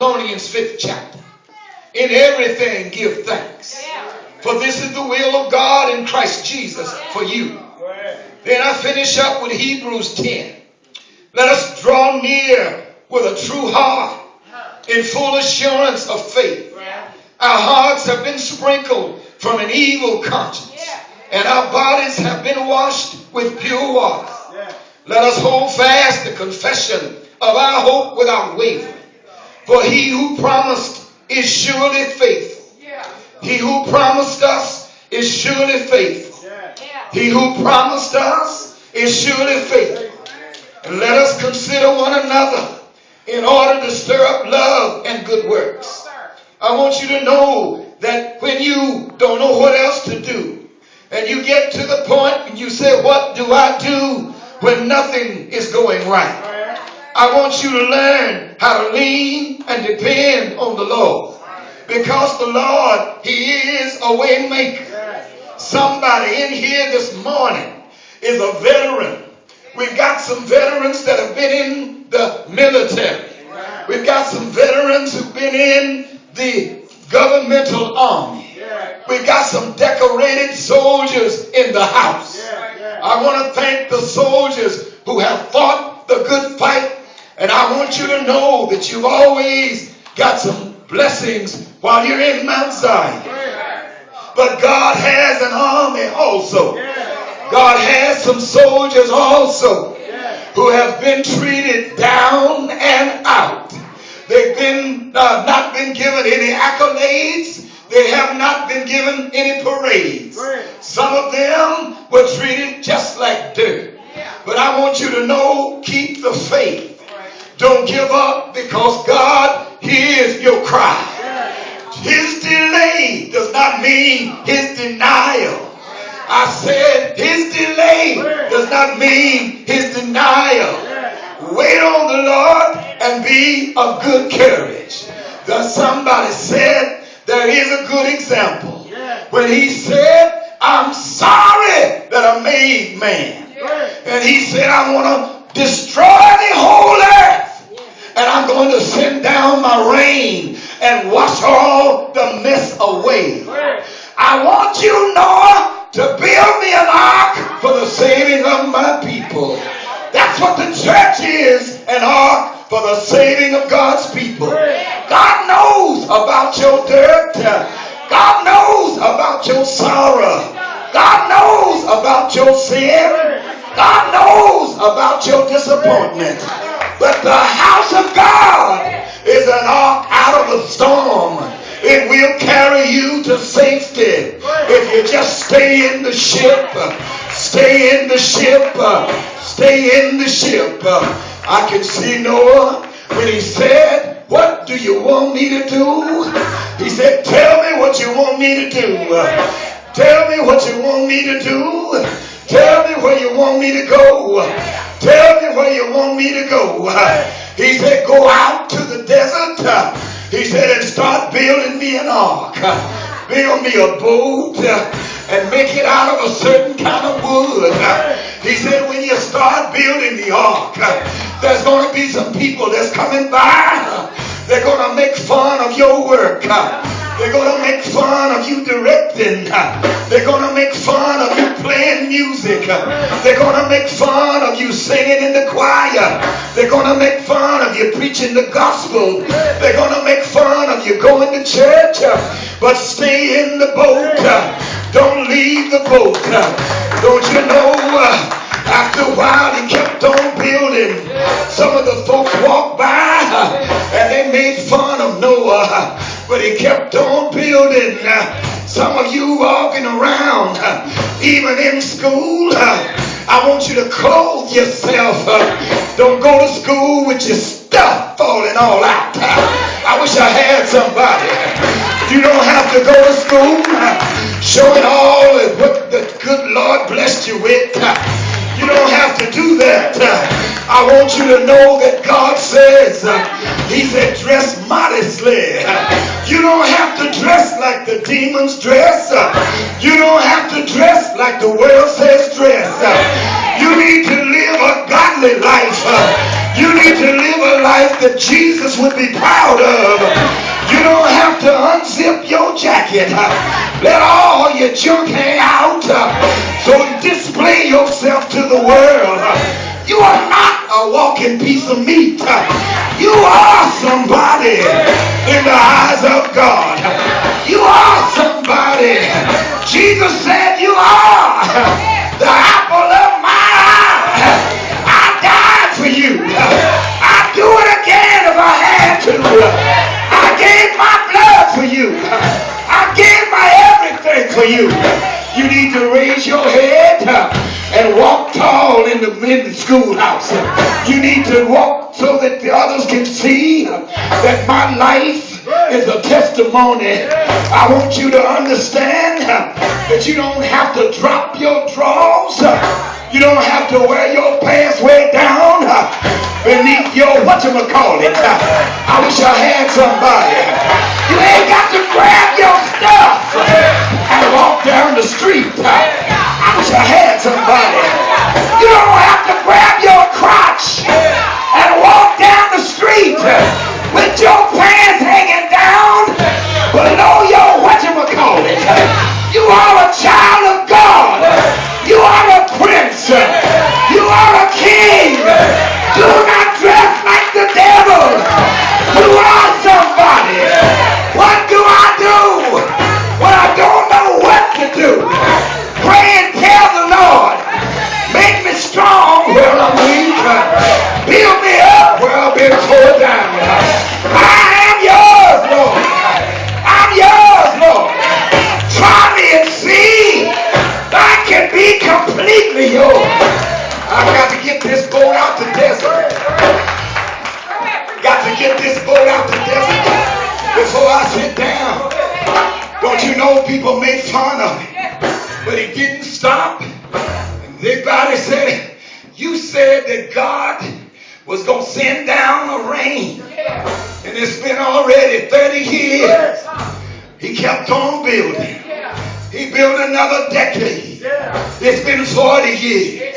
Thessalonians 5th chapter. In everything give thanks. For this is the will of God in Christ Jesus for you. Then I finish up with Hebrews 10. Let us draw near with a true heart in full assurance of faith. Our hearts have been sprinkled from an evil conscience, and our bodies have been washed with pure water. Let us hold fast the confession of our hope without wavering. For he who promised is surely faithful. He who promised us is surely faithful. He who promised us is surely faithful. And let us consider one another in order to stir up love and good works. I want you to know that when you don't know what else to do, and you get to the point and you say, what do I do when nothing is going right? I want you to learn how to lean and depend on the Lord. Because the Lord, He is a way maker. Somebody in here this morning is a veteran. We've got some veterans that have been in the military. We've got some veterans who've been in the governmental army. We've got some decorated soldiers in the house. I want to thank the soldiers who have fought the good fight. And I want you to know that you've always got some blessings while you're in Mount Zion. But God has an army also. God has some soldiers also who have been treated down and out. They've been not been given any accolades. They have not been given any parades. Some of them were treated just like dirt. But I want you to know, keep the faith. Don't give up, because God hears your cry. His delay does not mean His denial. I said His delay does not mean His denial. Wait on the Lord and be of good courage. Somebody said there is a good example when he said, I'm sorry that I made man. And he said, I want to destroy the whole earth. And I'm going to send down my rain and wash all the mess away. I want you, Noah, to build me an ark for the saving of my people. That's what the church is, an ark for the saving of God's people. God knows about your dirt. God knows about your sorrow. God knows about your sin. God knows about your disappointment. But the house of God is an ark out of a storm. It will carry you to safety if you just stay in the ship. Stay in the ship. Stay in the ship. I can see Noah when he said, what do you want me to do? He said, tell me what you want me to do. Tell me what you want me to do. Tell me where you want me to go. Tell me where you want me to go. He said, go out to the desert. He said, and start building me an ark. Build me a boat and make it out of a certain kind of wood. He said, when you start building the ark, there's going to be some people that's coming by. They're going to make fun of your work. They're going to make fun of you directing. They're going to make fun of you playing music. They're going to make fun of you singing in the choir. They're going to make fun of you preaching the gospel. They're going to make fun of you going to church. But stay in the boat. Don't leave the boat. Don't you know, after a while he kept on building. Some of the folks walked by and they made fun of Noah. But he kept on building. Some of you walking around, even in school, I want you to clothe yourself. Don't go to school with your stuff falling all out. I wish I had somebody. You don't have to go to school showing all what the good Lord blessed you with. You don't have to do that. I want you to know that God says, He said, dress modestly. You don't have to dress like the demons dress. You don't have to dress like the world says dress. You need to live a godly life. You need to live a life that Jesus would be proud of. You don't have to unzip your jacket. Let all your junk hang out. So display yourself to the world. You are not a walking piece of meat. You are somebody in the eyes of God. You are somebody. Jesus said you are the apple of my eye. I died for you. I'd do it again if I had to. I gave my blood for you. I gave my everything for you. You need to raise your head and walk tall in the schoolhouse. You need to walk so that the others can see that my life is a testimony. I want you to understand that you don't have to drop your drawers. You don't have to wear your pants way down beneath your whatchamacallit. I wish I had somebody. You ain't got to grab your stuff and walk down the street. I wish I had somebody. You don't have to grab your crotch and walk down the street with your pants hanging down below your whatchamacallit. You are a child of God. You are a prince. You are a king. Do not dress like the devil. You are somebody. What do I do when I don't know what to do? Pray and tell the Lord, make me strong where I'm weak. Build me up where I've been torn down. I am yours, Lord. I'm yours, Lord. Try me and see I can be completely yours. I've got to get this boat out the desert. Got to get this boat out the desert before I sit down. Don't you know people make fun of him? But he didn't stop. And everybody said, you said that God was going to send down a rain. And it's been already 30 years. He kept on building. He built another decade. It's been 40 years.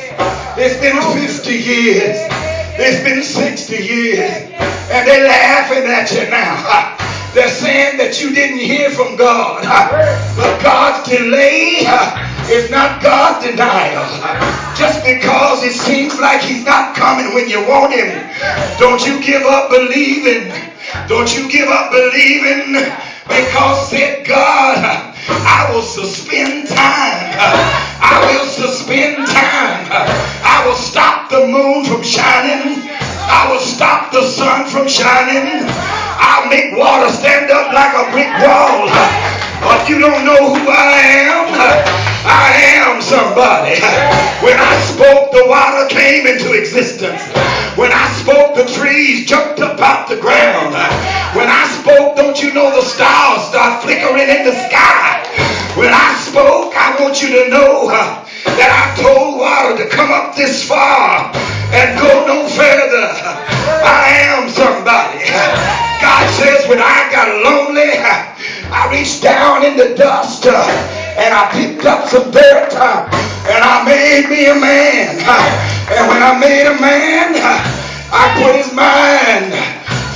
It's been 50 years. It's been 60 years. And they're laughing at you now. They're saying that you didn't hear from God. But God's delay is not God's denial. Just because it seems like he's not coming when you want him, don't you give up believing. Don't you give up believing, because said God, I will suspend time. I will suspend time. I will stop the moon from shining. I will stop the sun from shining. I'll make water stand up like a brick wall. But you don't know who I am. I am somebody. When I spoke, the water came into existence. When I spoke, the trees jumped up out the ground. When I spoke, don't you know the stars start flickering in the sky? When I spoke, I want you to know that I told water to come up this far and go no further. I am somebody. God says when I got lonely, I reached down in the dust and I picked up some dirt and I made me a man. And when I made a man, I put his mind,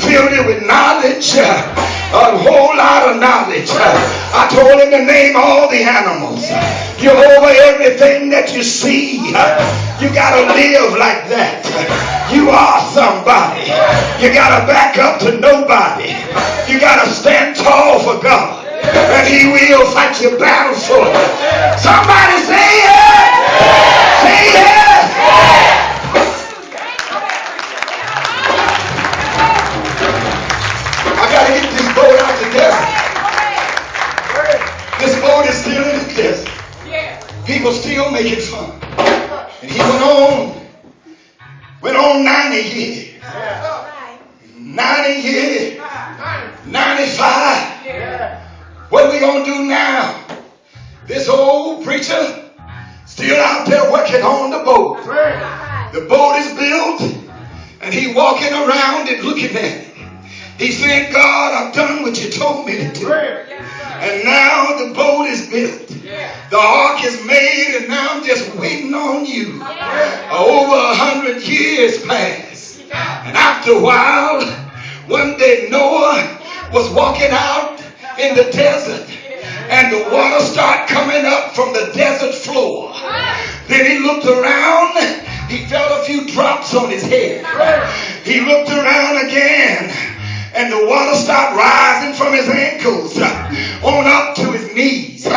filled it with knowledge, a whole lot of knowledge. I told him to name all the animals. You're over everything that you see. You gotta live like that. You are somebody. You gotta back up to nobody. You gotta stand tall for God, and he will fight your battles for you. Somebody say yes. Say yes. I gotta get this boat out the desert. This boat is still in the desert. People still making fun. And he went on 90 years. 90 years. 95. What are we going to do now? This old preacher still out there working on the boat. The boat is built and he walking around and looking at it. He said, God, I've done what you told me to do. And now the boat is built. The ark is made, and now I'm just waiting on you. Over 100 years passed. And after a while, one day Noah was walking out in the desert, and the water started coming up from the desert floor. Then he looked around. He felt a few drops on his head. He looked around again, and the water started rising from his ankles on up to his knees.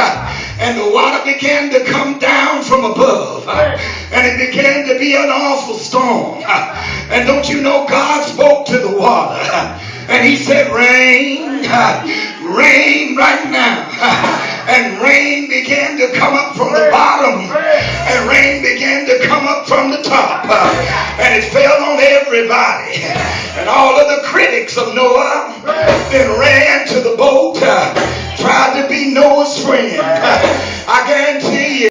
And the water began to come down from above. And it began to be an awful storm. And don't you know, God spoke to the water. And he said, rain, rain right now. And rain began to come up from the bottom. And rain began to come up from the top. And it fell on everybody. And all of the critics of Noah then ran to the boat, tried to be Noah's friend. I guarantee you.